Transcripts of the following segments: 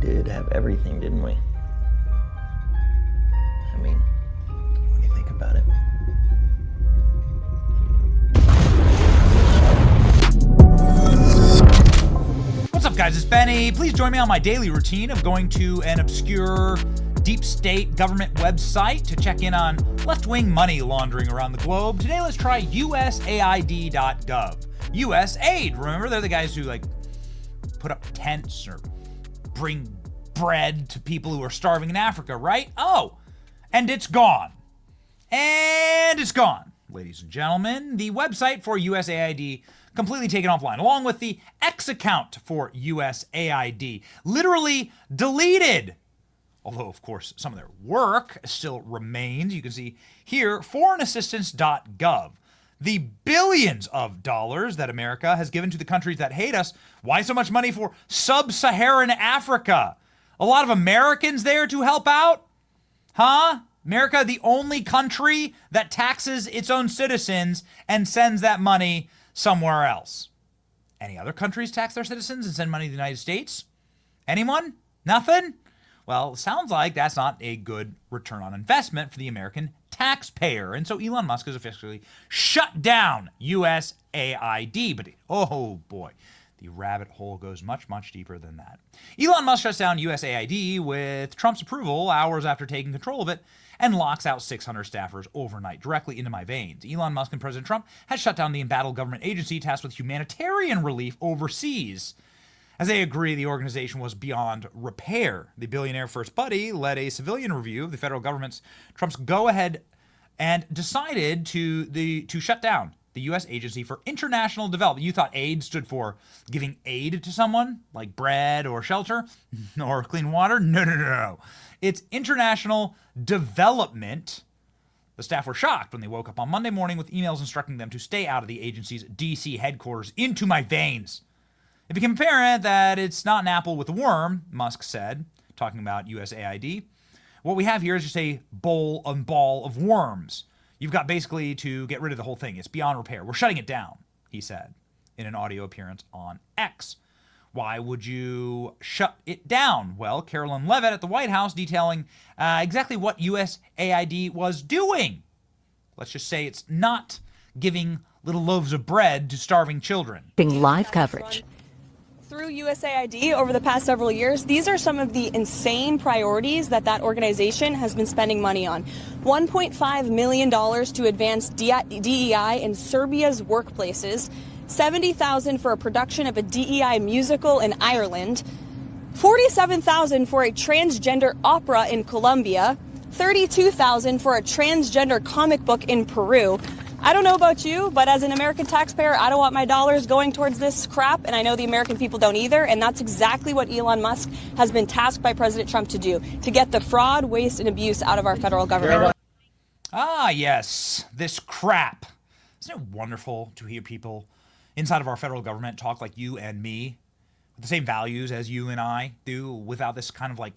did have everything, didn't we? I mean, when you think about it. What's up, guys? It's Benny. Please join me on my daily routine of going to an obscure deep state government website to check in on left-wing money laundering around the globe. Today, let's try USAID.gov. USAID, remember? They're the guys who put up tents or bring bread to people who are starving in Africa, right? Oh, and it's gone. And it's gone. Ladies and gentlemen, the website for USAID completely taken offline, along with the X account for USAID, literally deleted. Although, of course, some of their work still remains. You can see here, foreignassistance.gov. The billions of dollars that America has given to the countries that hate us. Why so much money for sub-Saharan Africa? A lot of Americans there to help out? Huh? America, the only country that taxes its own citizens and sends that money somewhere else. Any other countries tax their citizens and send money to the United States? Anyone? Nothing? Well, it sounds like that's not a good return on investment for the American taxpayer. And so Elon Musk has officially shut down USAID. But oh boy, the rabbit hole goes much, much deeper than that. Elon Musk shuts down USAID with Trump's approval hours after taking control of it and locks out 600 staffers overnight directly into my veins. Elon Musk and President Trump has shut down the embattled government agency tasked with humanitarian relief overseas. As they agree, the organization was beyond repair. The billionaire first buddy led a civilian review of the federal government's Trump's go-ahead and decided to shut down the U.S. Agency for International Development. You thought aid stood for giving aid to someone, like bread or shelter or clean water? No. It's international development. The staff were shocked when they woke up on Monday morning with emails instructing them to stay out of the agency's D.C. headquarters. Into my veins. It became apparent that it's not an apple with a worm, Musk said, talking about USAID. What we have here is just a ball of worms. You've got basically to get rid of the whole thing. It's beyond repair. We're shutting it down, he said in an audio appearance on X. Why would you shut it down? Well, Carolyn Levitt at the White House detailing exactly what USAID was doing. Let's just say it's not giving little loaves of bread to starving children. Live coverage. Through USAID over the past several years, these are some of the insane priorities that organization has been spending money on. $1.5 million to advance DEI in Serbia's workplaces, $70,000 for a production of a DEI musical in Ireland, $47,000 for a transgender opera in Colombia, $32,000 for a transgender comic book in Peru. I don't know about you, but as an American taxpayer, I don't want my dollars going towards this crap, and I know the American people don't either, and that's exactly what Elon Musk has been tasked by President Trump to do, to get the fraud, waste, and abuse out of our federal government. Ah, yes, this crap. Isn't it wonderful to hear people inside of our federal government talk like you and me, with the same values as you and I do, without this kind of I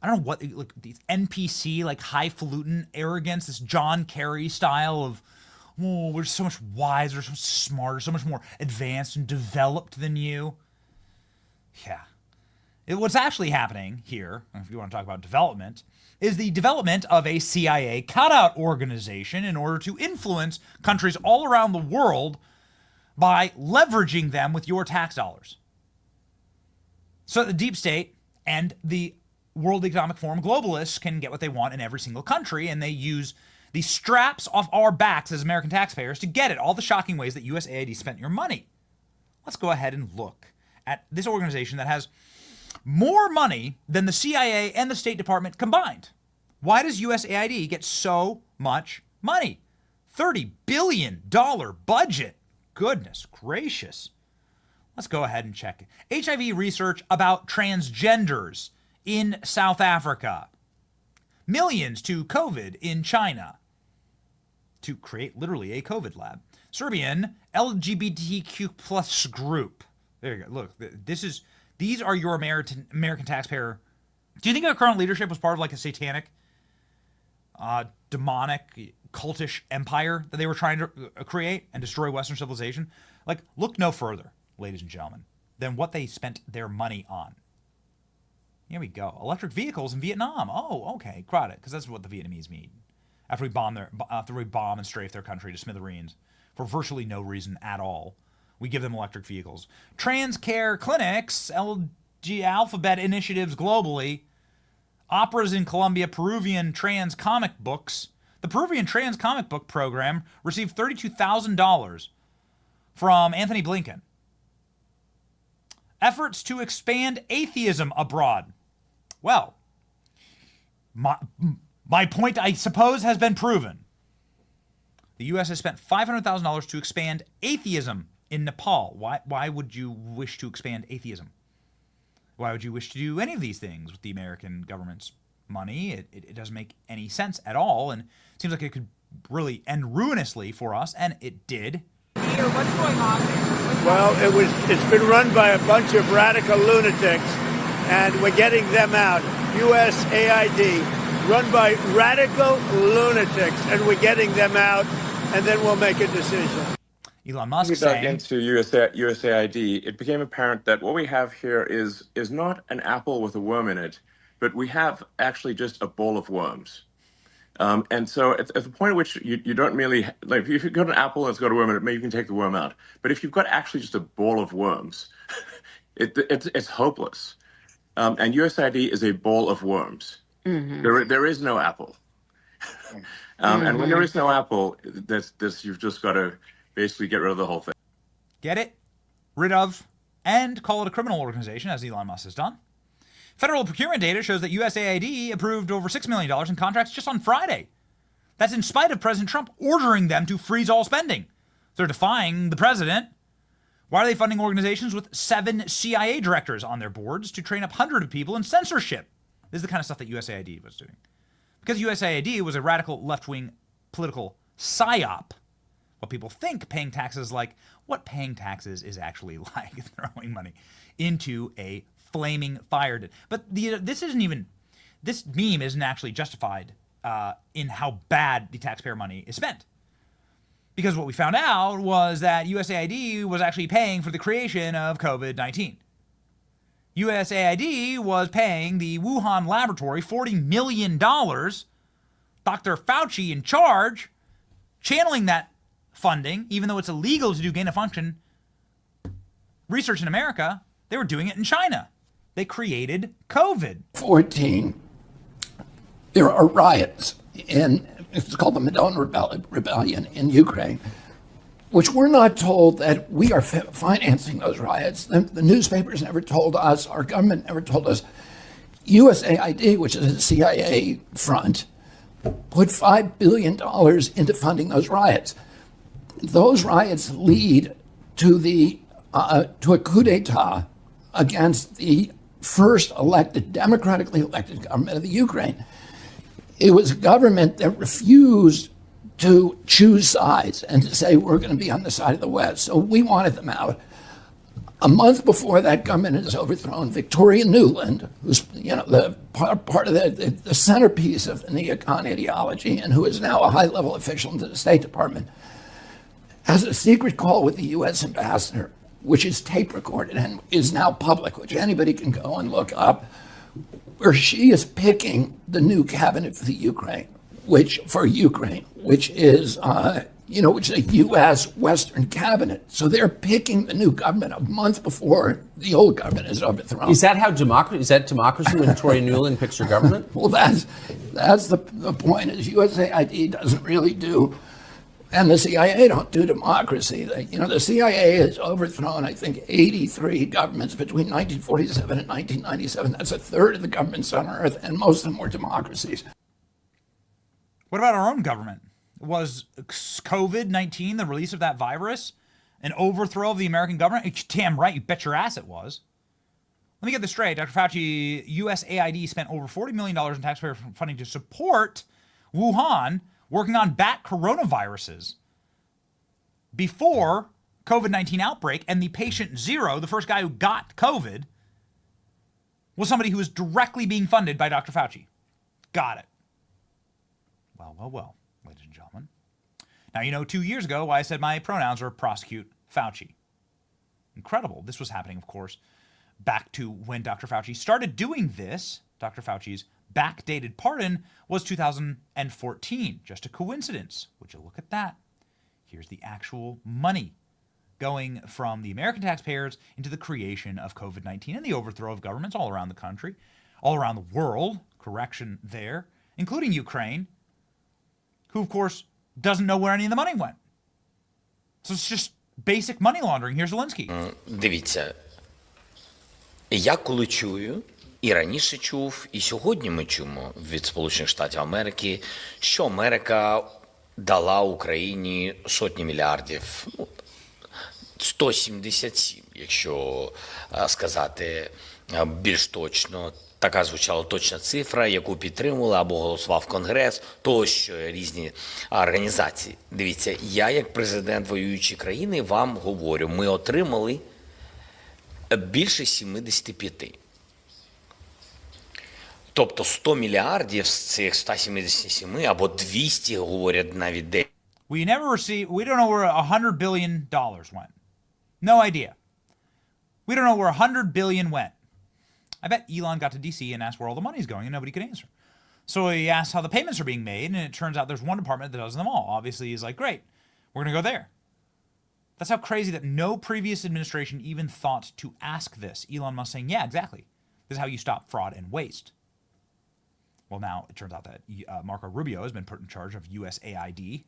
don't know what, these NPC, highfalutin arrogance, this John Kerry style of, oh, we're so much wiser, so much smarter, so much more advanced and developed than you. Yeah. What's actually happening here, if you want to talk about development, is the development of a CIA cutout organization in order to influence countries all around the world by leveraging them with your tax dollars. So the deep state and the World Economic Forum globalists can get what they want in every single country, and they use the straps off our backs as American taxpayers to get it. All the shocking ways that USAID spent your money. Let's go ahead and look at this organization that has more money than the CIA and the State Department combined. Why does USAID get so much money? $30 billion budget. Goodness gracious. Let's go ahead and check it. HIV research about transgenders in South Africa. Millions to COVID in China to create literally a COVID lab. Serbian LGBTQ plus group. There you go. Look, these are your American taxpayer. Do you think our current leadership was part of a satanic, demonic, cultish empire that they were trying to create and destroy Western civilization? Look no further, ladies and gentlemen, than what they spent their money on. Here we go. Electric vehicles in Vietnam. Oh, okay. Got it. Because that's what the Vietnamese need. After we bomb and strafe their country to smithereens for virtually no reason at all, we give them electric vehicles. Trans care clinics, LG alphabet initiatives globally, operas in Colombia, Peruvian trans comic books. The Peruvian trans comic book program received $32,000 from Anthony Blinken. Efforts to expand atheism abroad. Well, my point, I suppose, has been proven. The U.S. has spent $500,000 to expand atheism in Nepal. Why would you wish to expand atheism? Why would you wish to do any of these things with the American government's money? It doesn't make any sense at all, and it seems like it could really end ruinously for us, and it did. Peter, what's going on there? Well, it's been run by a bunch of radical lunatics, and we're getting them out. USAID, run by radical lunatics, and we're getting them out, and then we'll make a decision. Elon Musk we dug saying, into USAID, it became apparent that what we have here is not an apple with a worm in it, but we have actually just a bowl of worms. And so at the point at which you don't merely, like if you've got an apple and it's got a worm in it, maybe you can take the worm out. But if you've got actually just a bowl of worms, it's hopeless. And USAID is a bowl of worms. Mm-hmm. There is no apple. And when there is no apple, you've just got to basically get rid of the whole thing. Get it, rid of, and call it a criminal organization, as Elon Musk has done. Federal procurement data shows that USAID approved over $6 million in contracts just on Friday. That's in spite of President Trump ordering them to freeze all spending. They're defying the president. Why are they funding organizations with 7 CIA directors on their boards to train up hundreds of people in censorship? This is the kind of stuff that USAID was doing. Because USAID was a radical left-wing political psyop. What people think paying taxes like, what paying taxes is actually like, throwing money into a flaming fire. But this meme isn't actually justified in how bad the taxpayer money is spent. Because what we found out was that USAID was actually paying for the creation of COVID-19. USAID was paying the Wuhan laboratory $40 million. Dr. Fauci in charge, channeling that funding, even though it's illegal to do gain-of-function research in America, they were doing it in China. They created COVID. 14, there are riots it's called the Maidan Rebellion in Ukraine, which we're not told that we are financing those riots. The newspapers never told us, our government never told us. USAID, which is a CIA front, put $5 billion into funding those riots. Those riots lead to a coup d'etat against the first democratically elected government of the Ukraine. It was a government that refused to choose sides and to say, we're going to be on the side of the West. So we wanted them out. A month before that government is overthrown, Victoria Nuland, who's the part of the centerpiece of the neocon ideology and who is now a high-level official in the State Department, has a secret call with the U.S. ambassador, which is tape recorded and is now public, which anybody can go and look up, where she is picking the new cabinet for the Ukraine, which is a U.S. Western cabinet. So they're picking the new government a month before the old government is overthrown. Is that how democracy? Is that democracy when Victoria Nuland picks her government? Well, that's the point. Is USAID doesn't really do. And the CIA don't do democracy. The CIA has overthrown, I think, 83 governments between 1947 and 1997. That's a third of the governments on Earth, and most of them were democracies. What about our own government? Was COVID-19, the release of that virus, an overthrow of the American government? Damn right, you bet your ass it was. Let me get this straight. Dr. Fauci, USAID spent over $40 million in taxpayer funding to support Wuhan working on bat coronaviruses before COVID-19 outbreak, and the patient zero, the first guy who got COVID, was somebody who was directly being funded by Dr. Fauci. Got it. Well, ladies and gentlemen. Now, 2 years ago, I said my pronouns were prosecute Fauci. Incredible. This was happening, of course, back to when Dr. Fauci started doing this. Dr. Fauci's backdated pardon was 2014. Just a coincidence. Would you look at that? Here's the actual money going from the American taxpayers into the creation of COVID-19 and the overthrow of governments all around the country, all around the world, correction there, including Ukraine, who, of course, doesn't know where any of the money went. So it's just basic money laundering. Here's Zelensky. Дивіться, я коли чую, і раніше чув, і сьогодні ми чуємо від Сполучених Штатів Америки, що Америка дала Україні сотні мільярдів, 177, якщо сказати більш точно. Така звучала точна цифра, яку підтримували або голосував Конгрес, тощо різні організації. Дивіться, я як президент воюючої країни вам говорю, ми отримали більше 75. Тобто 100 мільярдів з цих 177 або 200, говорять навіть де. We don't know where $100 billion went. No idea. We don't know where $100 billion went. I bet Elon got to DC and asked where all the money's going and nobody could answer. So he asked how the payments are being made, and it turns out there's one department that does them all. Obviously, he's like, great, we're going to go there. That's how crazy that no previous administration even thought to ask this. Elon Musk saying, yeah, exactly. This is how you stop fraud and waste. Well, now it turns out that Marco Rubio has been put in charge of USAID.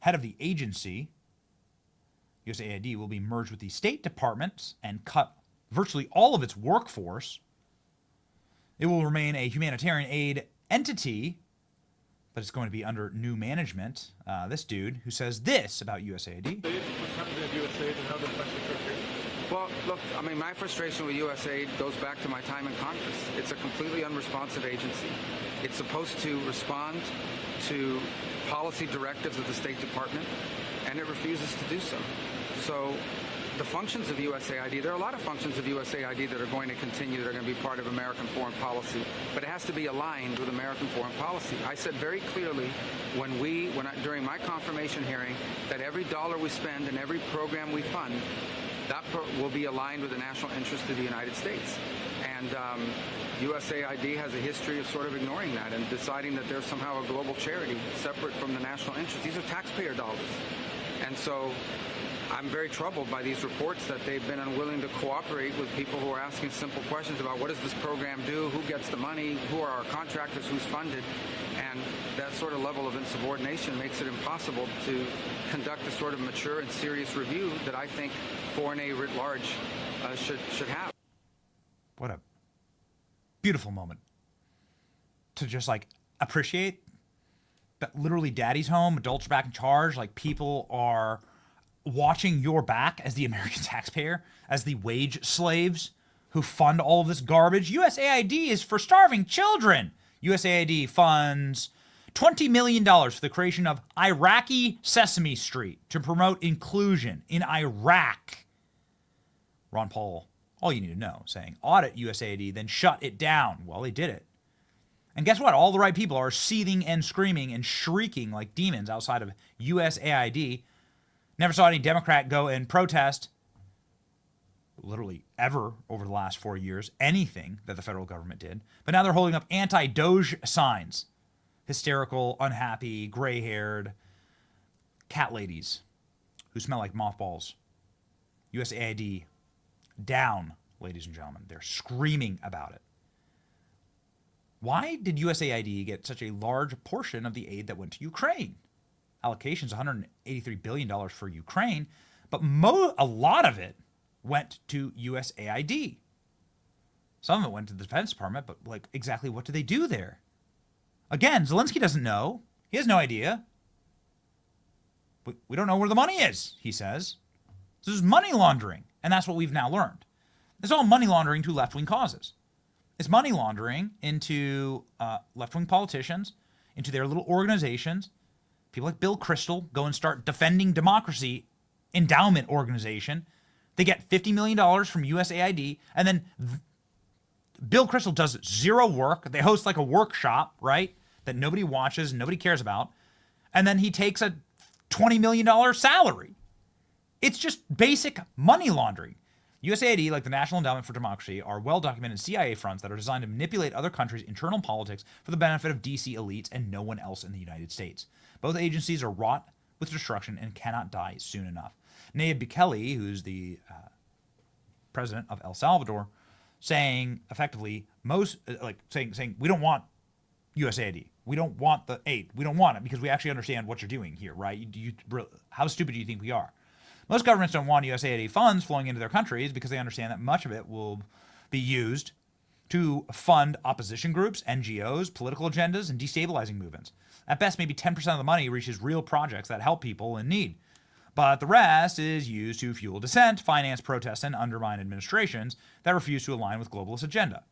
Head of the agency, USAID will be merged with the State Department and cut virtually all of its workforce. It will remain a humanitarian aid entity, but it's going to be under new management. This dude who says this about USAID. Well, look, I mean, my frustration with USAID goes back to my time in Congress. It's a completely unresponsive agency. It's supposed to respond to policy directives of the State Department, and it refuses to do so. So the functions of USAID, there are a lot of functions of USAID that are going to continue, that are going to be part of American foreign policy, but it has to be aligned with American foreign policy. I said very clearly during my confirmation hearing that every dollar we spend and every program we fund, that will be aligned with the national interest of the United States. And USAID has a history of sort of ignoring that and deciding that they're somehow a global charity separate from the national interest. These are taxpayer dollars. And so I'm very troubled by these reports that they've been unwilling to cooperate with people who are asking simple questions about what does this program do, who gets the money, who are our contractors, who's funded. And that sort of level of insubordination makes it impossible to conduct a sort of mature and serious review that I think foreign aid writ large should have. What a beautiful moment to just like appreciate that literally daddy's home, adults are back in charge, like people are watching your back as the American taxpayer, as the wage slaves who fund all of this garbage. USAID is for starving children. USAID funds $20 million for the creation of Iraqi Sesame Street to promote inclusion in Iraq. Ron Paul, all you need to know, saying audit USAID, then shut it down. Well, they did it. And guess what? All the right people are seething and screaming and shrieking like demons outside of USAID. Never saw any Democrat go and protest, literally ever over the last 4 years, anything that the federal government did. But now they're holding up anti-Doge signs. Hysterical, unhappy, gray-haired cat ladies who smell like mothballs. USAID down, ladies and gentlemen. They're screaming about it. Why did USAID get such a large portion of the aid that went to Ukraine? Allocations $183 billion for Ukraine, but a lot of it went to USAID. Some of it went to the Defense Department, but like exactly what do they do there? Again, Zelensky doesn't know. He has no idea. We don't know where the money is, he says. This is money laundering, and that's what we've now learned. It's all money laundering to left-wing causes. It's money laundering into left-wing politicians, into their little organizations. People like Bill Kristol go and start Defending Democracy endowment organization. They get $50 million from USAID, and then Bill Kristol does zero work. They host like a workshop, right, that nobody watches, nobody cares about, and then he takes a $20 million salary. It's just basic money laundering. USAID, like the National Endowment for Democracy, are well-documented CIA fronts that are designed to manipulate other countries' internal politics for the benefit of DC elites and no one else in the United States. Both agencies are wrought with destruction and cannot die soon enough. Nayib Bukele, who's the president of El Salvador, saying effectively saying we don't want USAID. We don't want the aid. We don't want it because we actually understand what you're doing here, right? How stupid do you think we are? Most governments don't want USAID funds flowing into their countries because they understand that much of it will be used to fund opposition groups, NGOs, political agendas, and destabilizing movements. At best, maybe 10% of the money reaches real projects that help people in need. But the rest is used to fuel dissent, finance protests, and undermine administrations that refuse to align with globalist agenda.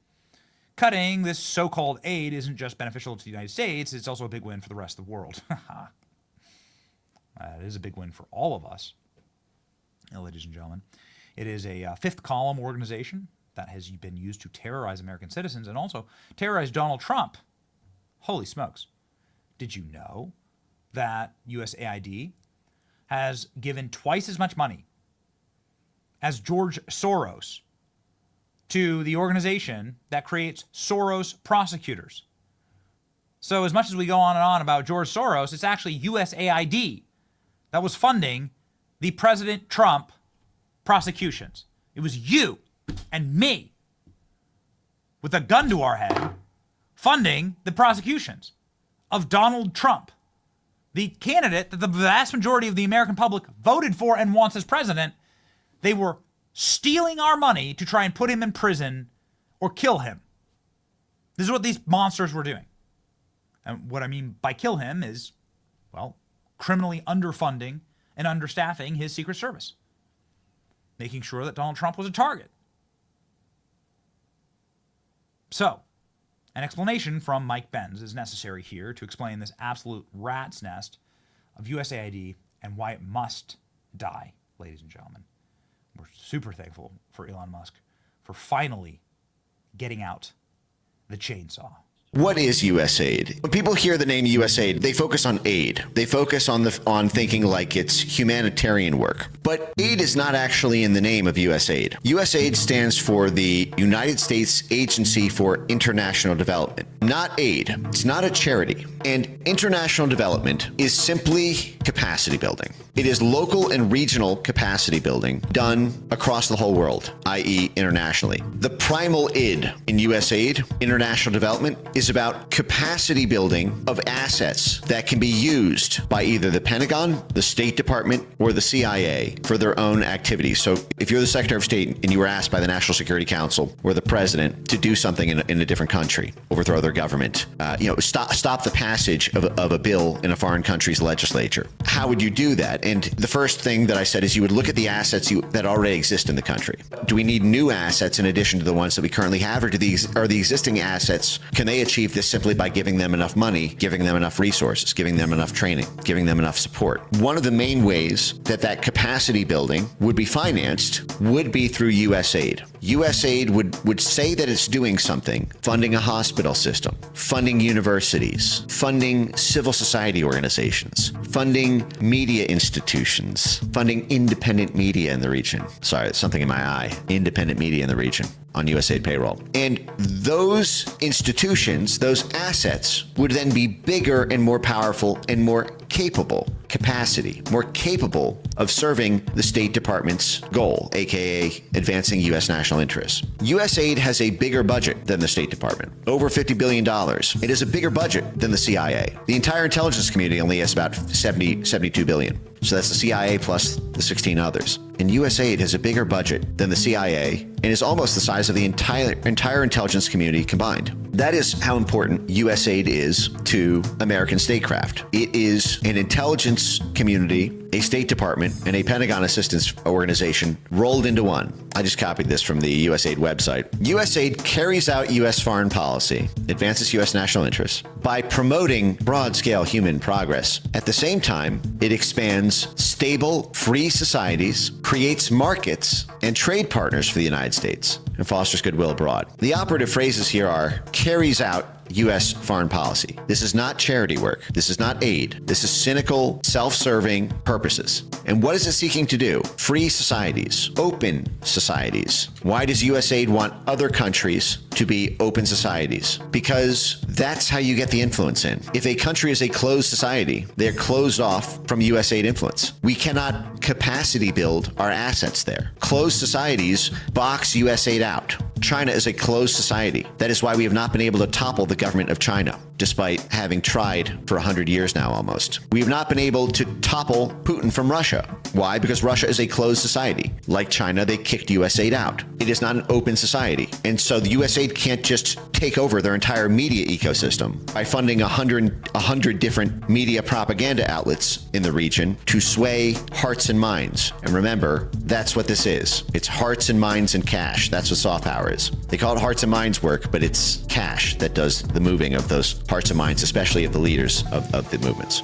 Cutting this so-called aid isn't just beneficial to the United States, it's also a big win for the rest of the world. It is a big win for all of us, ladies and gentlemen. It is a fifth column organization that has been used to terrorize American citizens and also terrorize Donald Trump. Holy smokes. Did you know that USAID has given twice as much money as George Soros to the organization that creates Soros prosecutors? So as much as we go on and on about George Soros, it's actually USAID that was funding the President Trump prosecutions. It was you and me with a gun to our head funding the prosecutions of Donald Trump, the candidate that the vast majority of the American public voted for and wants as president. They were stealing our money to try and put him in prison or kill him. This is what these monsters were doing. And what I mean by kill him is, well, criminally underfunding and understaffing his Secret Service, making sure that Donald Trump was a target. So, an explanation from Mike Benz is necessary here to explain this absolute rat's nest of USAID and why it must die, ladies and gentlemen. We're super thankful for Elon Musk for finally getting out the chainsaw. What is USAID? When people hear the name USAID, they focus on aid. They focus on thinking like it's humanitarian work. But aid is not actually in the name of USAID. USAID stands for the United States Agency for International Development, not aid. It's not a charity. And international development is simply capacity building. It is local and regional capacity building done across the whole world, i.e. internationally. The primal id in USAID, international development, is about capacity building of assets that can be used by either the Pentagon, the State Department, or the CIA for their own activities. So if you're the Secretary of State and you were asked by the National Security Council or the President to do something in a different country, overthrow their government, stop the passage of a bill in a foreign country's legislature, how would you do that? And the first thing that I said is you would look at the assets that already exist in the country. Do we need new assets in addition to the ones that we currently have, or are the existing assets, can they achieve this simply by giving them enough money, giving them enough resources, giving them enough training, giving them enough support? One of the main ways that capacity building would be financed would be through USAID. USAID would say that it's doing something, funding a hospital system, funding universities, funding civil society organizations, funding media institutions, funding independent media in the region. Sorry, there's something in my eye. Independent media in the region on USAID payroll. And those institutions, those assets, would then be bigger and more powerful and more capable capacity, more capable of serving the State Department's goal, aka advancing U.S. national interests. USAID has a bigger budget than the State Department, over $50 billion. It is a bigger budget than the CIA. The entire intelligence community only has about 72 billion. So that's the CIA plus the 16 others. And USAID has a bigger budget than the CIA and is almost the size of the entire intelligence community combined. That is how important USAID is to American statecraft. It is an intelligence community, a State Department, and a Pentagon assistance organization rolled into one. I just copied this from the USAID website. USAID carries out U.S. foreign policy, advances U.S. national interests by promoting broad-scale human progress. At the same time, it expands stable, free societies, creates markets and trade partners for the United States, and fosters goodwill abroad. The operative phrases here are carries out U.S. foreign policy. This is not charity work. This is not aid. This is cynical, self-serving purposes. And what is it seeking to do? Free societies, open societies. Why does USAID want other countries to be open societies? Because that's how you get the influence in. If a country is a closed society, they're closed off from USAID influence. We cannot capacity build our assets there. Closed societies box USAID out. China is a closed society. That is why we have not been able to topple the government of China, despite having tried for 100 years now almost. We have not been able to topple Putin from Russia. Why? Because Russia is a closed society. Like China, they kicked USAID out. It is not an open society. And so the USAID can't just take over their entire media ecosystem by funding 100 different media propaganda outlets in the region to sway hearts and minds. And remember, that's what this is. It's hearts and minds and cash. That's what soft power is. They call it hearts and minds work, but it's cash that does the moving of those hearts and minds, especially of the leaders of the movements.